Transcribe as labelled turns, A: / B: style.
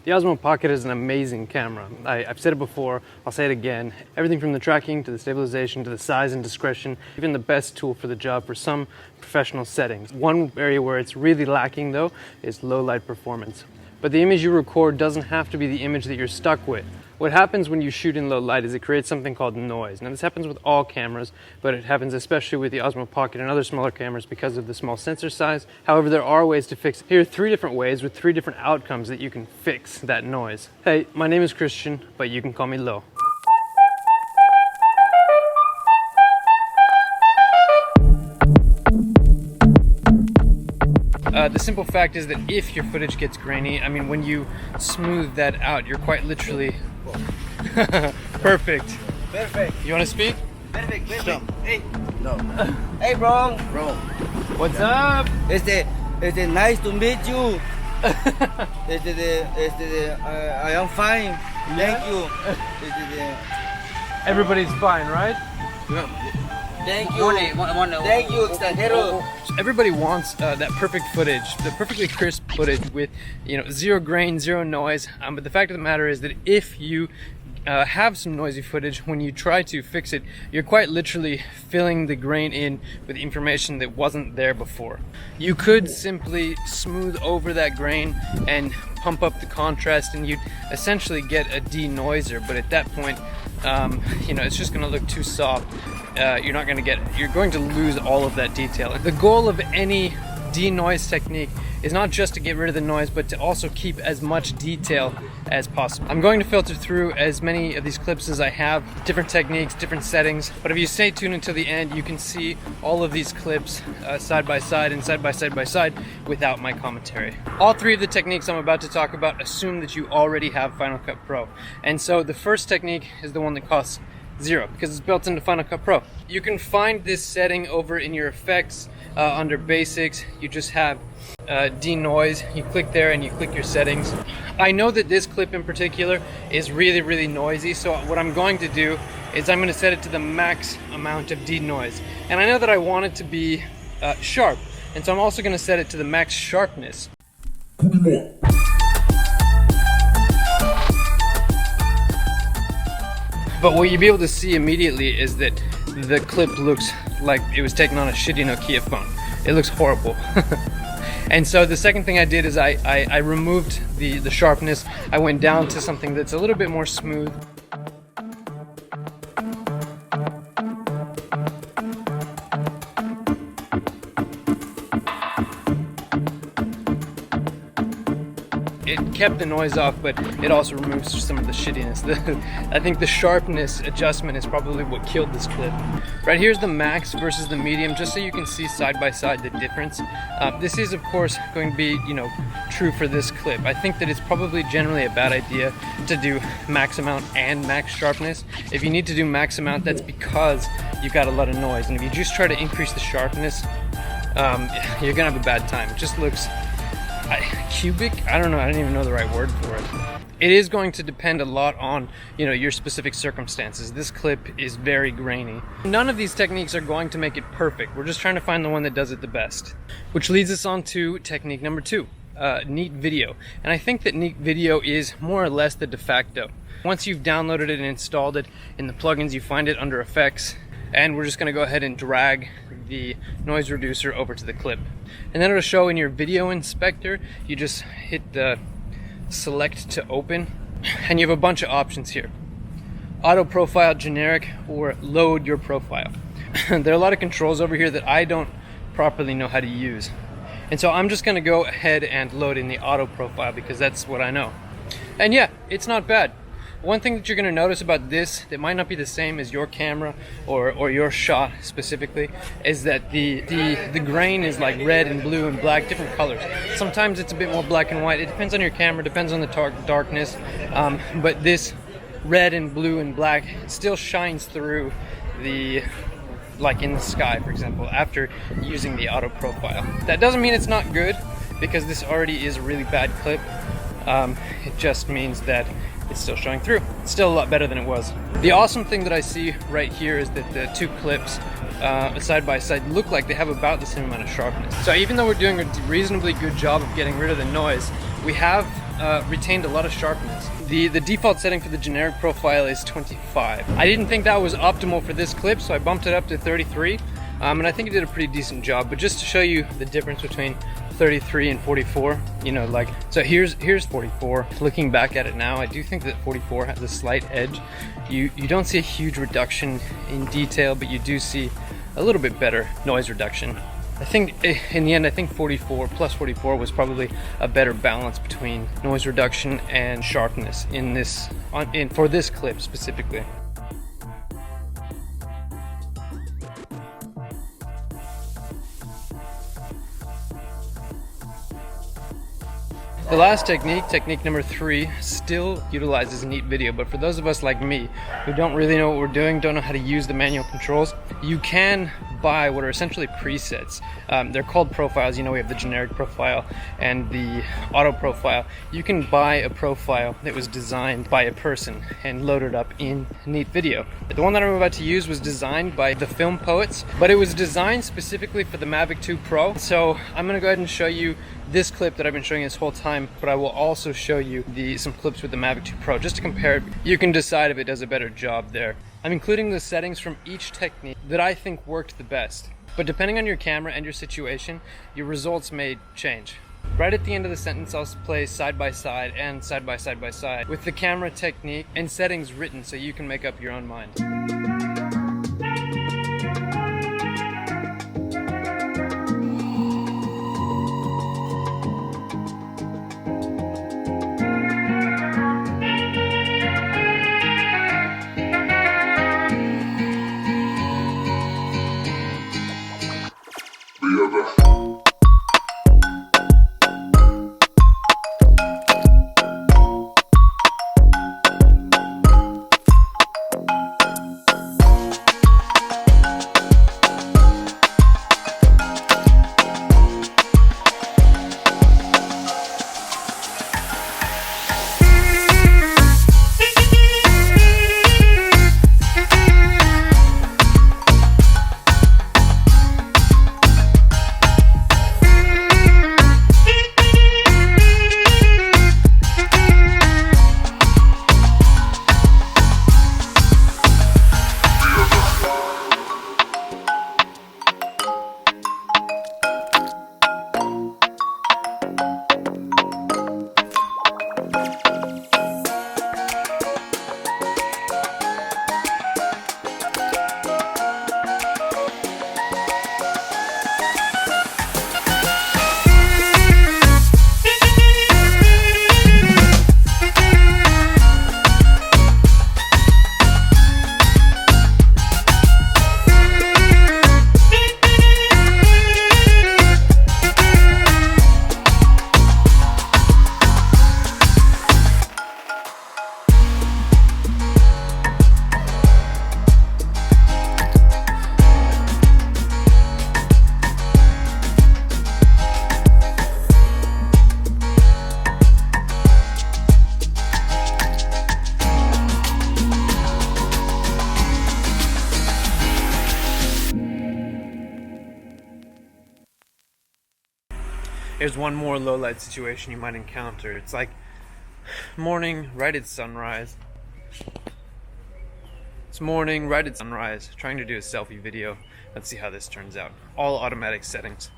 A: The Osmo Pocket is an amazing camera. I've said it before, I'll say it again. Everything from the tracking to the stabilization to the size and discretion, even the best tool for the job for some professional settings. One area where it's really lacking though is low light performance. But the image you record doesn't have to be the image that you're stuck with. What happens when you shoot in low light is it creates something called noise. Now this happens with all cameras, but it happens especially with the Osmo Pocket and other smaller cameras because of the small sensor size. However, there are ways to fix it. Here are 3 different ways with 3 different outcomes that you can fix that noise. Hey, my name is Christian, but you can call me Lo. The simple fact is that if your footage gets grainy, I mean, when you smooth that out, you're quite literally perfect.
B: Perfect.
A: You want to speak?
B: Perfect. Hey.
C: No.
B: Hey, bro.
C: Bro.
A: What's up?
B: It's nice to meet you. I am fine. Thank you.
A: Everybody's fine, right?
B: Thank you. Thank you, extranjero.
A: Everybody wants that perfect footage, the perfectly crisp footage with, you know, 0 grain, 0 noise. But the fact of the matter is that if you have some noisy footage, when you try to fix it, you're quite literally filling the grain in with information that wasn't there before. You could simply smooth over that grain and pump up the contrast, and you'd essentially get a denoiser. But at that point, you know, it's just going to look too soft. You're going to lose all of that detail. The goal of any denoise technique is not just to get rid of the noise, but to also keep as much detail as possible. I'm going to filter through as many of these clips as I have, different techniques, different settings, but if you stay tuned until the end, you can see all of these clips side by side and side by side without my commentary. All 3 of the techniques I'm about to talk about assume that you already have Final Cut Pro. And so the first technique is the one that costs 0 because it's built into Final Cut Pro. You can find this setting over in your effects under basics. You just have denoise. You click there and you click your settings. I know that this clip in particular is really noisy, so what I'm going to do is I'm going to set it to the max amount of denoise. And I know that I want it to be sharp, and so I'm also going to set it to the max sharpness. But what you'll be able to see immediately is that the clip looks like it was taken on a shitty Nokia phone. It looks horrible. And so the second thing I did is I removed the sharpness. I went down to something that's a little bit more smooth. It kept the noise off, but it also removes some of the shittiness. I think the sharpness adjustment is probably what killed this clip. Right here's the max versus the medium, just so you can see side by side the difference. This is of course going to be, you know, true for this clip. I think that it's probably generally a bad idea to do max amount and max sharpness. If you need to do max amount, that's because you've got a lot of noise, and if you just try to increase the sharpness, you're gonna have a bad time. It just looks cubic? I don't know, I don't even know the right word for it. It is going to depend a lot on, you know, your specific circumstances. This clip is very grainy. None of these techniques are going to make it perfect. We're just trying to find the one that does it the best. Which leads us on to technique number 2, neat video. And I think that neat video is more or less the de facto. Once you've downloaded it and installed it in the plugins, you find it under effects, and we're just going to go ahead and drag the noise reducer over to the clip. And then it'll show in your video inspector. You just hit the select to open, and you have a bunch of options here. Auto profile, generic, or load your profile. There are a lot of controls over here that I don't properly know how to use. And so I'm just going to go ahead and load in the auto profile because that's what I know. And yeah, it's not bad. One thing that you're going to notice about this that might not be the same as your camera or your shot specifically is that the grain is like red and blue and black, different colors. Sometimes it's a bit more black and white. It depends on your camera, depends on the darkness. But this red and blue and black still shines through like in the sky, for example, after using the auto profile. That doesn't mean it's not good, because this already is a really bad clip. It just means that it's still showing through. It's still a lot better than it was. The awesome thing that I see right here is that the 2 clips side by side look like they have about the same amount of sharpness. So even though we're doing a reasonably good job of getting rid of the noise, we have retained a lot of sharpness. The default setting for the generic profile is 25. I didn't think that was optimal for this clip, so I bumped it up to 33. And I think it did a pretty decent job. But just to show you the difference between 33 and 44, you know, like, so here's 44. Looking back at it now, I do think that 44 has a slight edge. You don't see a huge reduction in detail, but you do see a little bit better noise reduction. I think in the end, I think 44 plus 44 was probably a better balance between noise reduction and sharpness in this for this clip specifically. The last technique number 3, still utilizes neat video, but for those of us like me who don't really know what we're doing, don't know how to use the manual controls, you can buy what are essentially presets. They're called profiles. You know, we have the generic profile and the auto profile. You can buy a profile that was designed by a person and load it up in neat video. The one that I'm about to use was designed by the film poets, but it was designed specifically for the Mavic 2 Pro. So I'm gonna go ahead and show you this clip that I've been showing you this whole time, but I will also show you some clips with the Mavic 2 Pro just to compare it. You can decide if it does a better job there. I'm including the settings from each technique that I think worked the best, but depending on your camera and your situation, your results may change. Right at the end of the sentence, I'll play side by side and side by side by side with the camera technique and settings written so you can make up your own mind. Here's one more low light situation you might encounter. It's like morning, right at sunrise. It's morning, right at sunrise, trying to do a selfie video. Let's see how this turns out. All automatic settings.